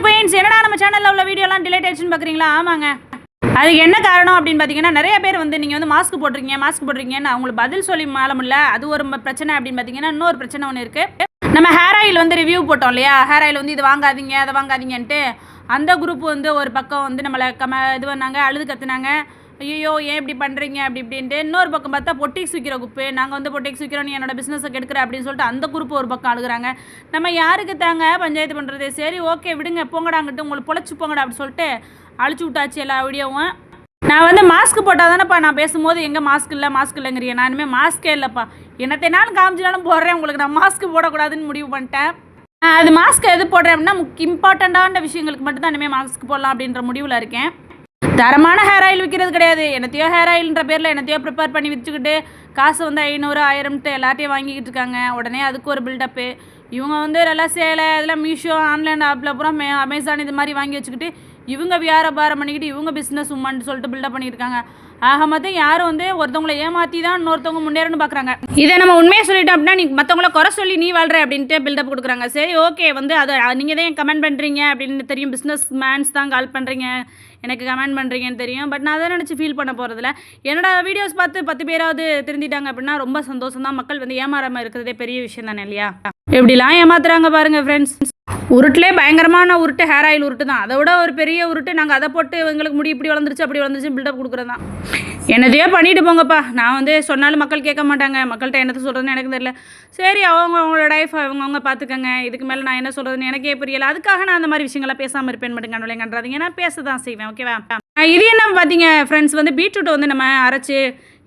Queens என்னடா நம்ம சேனலில் உள்ள வீடியோலாம் டிலேட் ஆயிடுச்சுன்னு பார்க்குறீங்களா? ஆமாங்க. அதுக்கு என்ன காரணம் அப்படின்னு பார்த்தீங்கன்னா, நிறைய பேர் வந்து நீங்கள் வந்து மாஸ்க் போட்டிருக்கீங்கன்னு அவங்களுக்கு பதில் சொல்லி மாற முடியல. அது ஒரு பிரச்சனை அப்படின்னு பார்த்தீங்கன்னா, இன்னொரு பிரச்சனை ஒன்று இருக்குது. நம்ம ஹேர் ஆயில் வந்து ரிவ்யூ போட்டோம் இல்லையா? ஹேர் ஆயில் வந்து இது வாங்காதீங்க அதை வாங்காதீங்கன்ட்டு அந்த குரூப் வந்து ஒரு பக்கம் வந்து நம்மளை இது பண்ணாங்க, அழுது கற்றுனாங்க. ஐயோ ஏன் இப்படி பண்ணுறீங்க அப்படி இப்படின்ட்டு. இன்னொரு பக்கம் பார்த்தா பொட்டிக்ஸ் விற்கிற குரூப்பு, நாங்கள் வந்து பொட்டிக்ஸ் விற்கிறோம், நீ என்னோட பிஸ்னஸை கெடுக்கிற அப்படின்னு சொல்லிட்டு அந்த குரூப் ஒரு பக்கம் அழுகுறாங்க. நம்ம யாருக்கு தாங்க பஞ்சாயத்து பண்ணுறது? சரி ஓகே விடுங்க, போங்கடாங்கிட்டு உங்களுக்கு பொழைச்சி போங்கடா அப்படின்னு சொல்லிட்டு அழிச்சு விட்டாச்சு எல்லா வீடியோவும். நான் வந்து மாஸ்க் போட்டால் தானேப்பா நான் பேசும்போது எங்கே மாஸ்க் இல்லைங்கிறீங்க. நான் இனிமேல் மாஸ்க்கே இல்லைப்பா, என்னத்தைனாலும் காமிச்சினாலும் போடுறேன், உங்களுக்கு நான் மாஸ்க் போடக்கூடாதுன்னு முடிவு பண்ணிட்டேன். அது மாஸ்க் எது போடுறேன் அப்படின்னா இம்பார்ட்டண்ட்டான விஷயங்களுக்கு மட்டும் தான் இனிமேல் மாஸ்க் போடலாம் அப்படின்ற முடிவில் இருக்கேன். தரமான ஹேர் ஆயில் விற்கிறது கிடையாது. என்னத்தையோ ஹேர் ஆயில்ன்ற பேரில் என்னத்தையோ ப்ரிப்பேர் பண்ணி வச்சுக்கிட்டு காசு வந்து 500 1000 எல்லாத்தையும் வாங்கிக்கிட்டு இருக்காங்க. உடனே அதுக்கு ஒரு பில்டப்பு. இவங்க வந்து நல்லா சேலை இதெல்லாம் மீஷோ ஆன்லைன் ஆப்பில் பூரா அமேசான் இது மாதிரி வாங்கி வச்சுக்கிட்டு இவங்க வியாபாரம் பண்ணிக்கிட்டு இவங்க பிஸ்னஸ் உமான்னு சொல்லிட்டு பில்டப் பண்ணியிருக்காங்க. ஆக மொத்தம் யாரும் வந்து ஒருத்தவங்களை ஏமாற்றி தான் இன்னொருத்தவங்க முன்னேறன்னு பார்க்குறாங்க. இதை நம்ம உண்மையை சொல்லிட்டோம் அப்படின்னா நீ மற்றவங்கள குறை சொல்லி நீ வாழ்கிற அப்படின்ட்டு பில்டப் கொடுக்குறாங்க. சரி ஓகே வந்து அதை நீங்கள் தான் கமெண்ட் பண்ணுறீங்க அப்படின்னு தெரியும், பிஸ்னஸ் மேன்ஸ் தான் கால் பண்ணுறீங்க, எனக்கு கமெண்ட் பண்ணுறீங்கன்னு தெரியும். பட் நான் அதை நினச்சி ஃபீல் பண்ண போகிறதில்ல. என்னோட வீடியோஸ் பார்த்து 10 பேராவது திருந்திட்டாங்க அப்படின்னா ரொம்ப சந்தோஷம் தான். மக்கள் வந்து ஏமாறாமல் இருக்கிறதே பெரிய விஷயம் தானே இல்லையா? எப்படிலாம் ஏமாத்துறாங்க பாருங்கள் ஃப்ரெண்ட்ஸ். உருட்டிலே பயங்கரமான உருட்டு ஹேர் ஆயில் உருட்டு தான். அதை விட ஒரு பெரிய உருட்டு நாங்கள் அதை போட்டு எங்களுக்கு முடி இப்படி வளர்ந்துருச்சு அப்படி வளர்ந்துருச்சு பில்டப் கொடுக்குறது தான். என்னதையோ பண்ணிட்டு போங்கப்பா. நான் வந்து சொன்னாலும் மக்கள் கேட்க மாட்டாங்க. மக்கள்கிட்ட என்னத்தை சொல்கிறதுன்னு எனக்கு தெரியல. சரி அவங்களோட லைஃப் அவங்கவுங்க பார்த்துக்கங்க. இதுக்கு மேலே நான் என்ன சொல்கிறதுன்னு எனக்கே புரியலை. அதுக்காக நான் அந்த மாதிரி விஷயங்கள்லாம் பேசாமல் இருப்பேன் மட்டும் கண்டுலேங்கன்றாதீங்க. நான் பேச தான் செய்வேன். ஓகேவா? இது என்ன பார்த்தீங்க ஃப்ரெண்ட்ஸ், வந்து பீட்ரூட்டை வந்து நம்ம அரைச்சி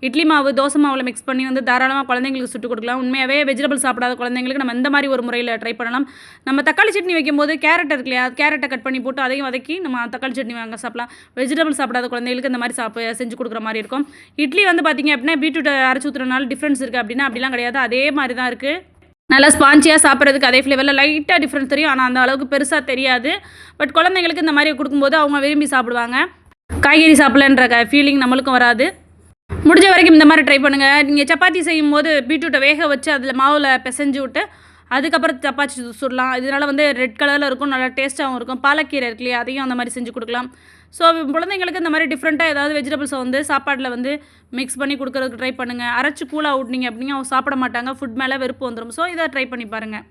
இட்லி மாவு தோசை மாவில் மிக்ஸ் பண்ணி வந்து தாராளமாக குழந்தைங்களுக்கு சுட்டு கொடுக்கலாம். உண்மையாகவே வெஜிடபிள் சாப்பிடாத குழந்தைங்களுக்கு நம்ம இந்த மாதிரி ஒரு முறையில் ட்ரை பண்ணலாம். நம்ம தக்காளி சட்னி வைக்கும்போது கேரட் இருக்கு இல்லையா, கேரட்டை கட் பண்ணி போட்டு அதையும் வதக்கி நம்ம தக்காளி சட்னி வாங்க சாப்பிடலாம். வெஜிடபிள் சாப்பிடாத குழந்தைங்களுக்கு இந்த மாதிரி செஞ்சு கொடுக்குற மாதிரி இருக்கும். இட்லி வந்து பார்த்திங்க அப்படின்னா பீட்ரூட்டை அரைச்சி ஊற்றுறதுனால டிஃப்ரென்ஸ் இருக்குது அப்படின்னா அப்படிலாம் கிடையாது. அதே மாதிரி தான் இருக்குது. நல்லா ஸ்பான்ச்சியாக சாப்பிட்றதுக்கு அதே ஃப்ளேவரில் லைட்டாக டிஃப்ரென்ஸ் தெரியும். ஆனால் அந்த அளவுக்கு பெருசாக தெரியாது. பட் குழந்தைங்களுக்கு இந்த மாதிரி கொடுக்கும்போது அவங்க விரும்பி சாப்பிடுவாங்க. காய்கறி சாப்பிடலன்ற ஃபீலிங் நம்மளுக்கும் வராது. முடிஞ்ச வரைக்கும் இந்த மாதிரி ட்ரை பண்ணுங்கள். நீங்கள் சப்பாத்தி செய்யும் போது பீட்ரூட்டை வேக வச்சு அதில் மாவில் பிசைஞ்சு விட்டு அதுக்கப்புறம் சப்பாத்தி சுடலாம். இதனால் வந்து ரெட் கலரில் இருக்கும், நல்லா டேஸ்ட்டாகவும் இருக்கும். பாலக்கீரை இருக்கு இல்லையா, அதையும் அந்த மாதிரி செஞ்சு கொடுக்கலாம். ஸோ குழந்தைங்களுக்கு இந்த மாதிரி டிஃப்ரெண்ட்டாக ஏதாவது வெஜிடபிள்ஸை வந்து சாப்பாட்டில் வந்து மிக்ஸ் பண்ணி கொடுக்குறதுக்கு ட்ரை பண்ணுங்கள். அரைச்சி கூலாக ஊட்டினீங்க அப்படின்னா அவங்க சாப்பிட மாட்டாங்க, ஃபுட் மேலே வெறுப்பு வந்துடும். ஸோ இதை ட்ரை பண்ணி பாருங்கள்.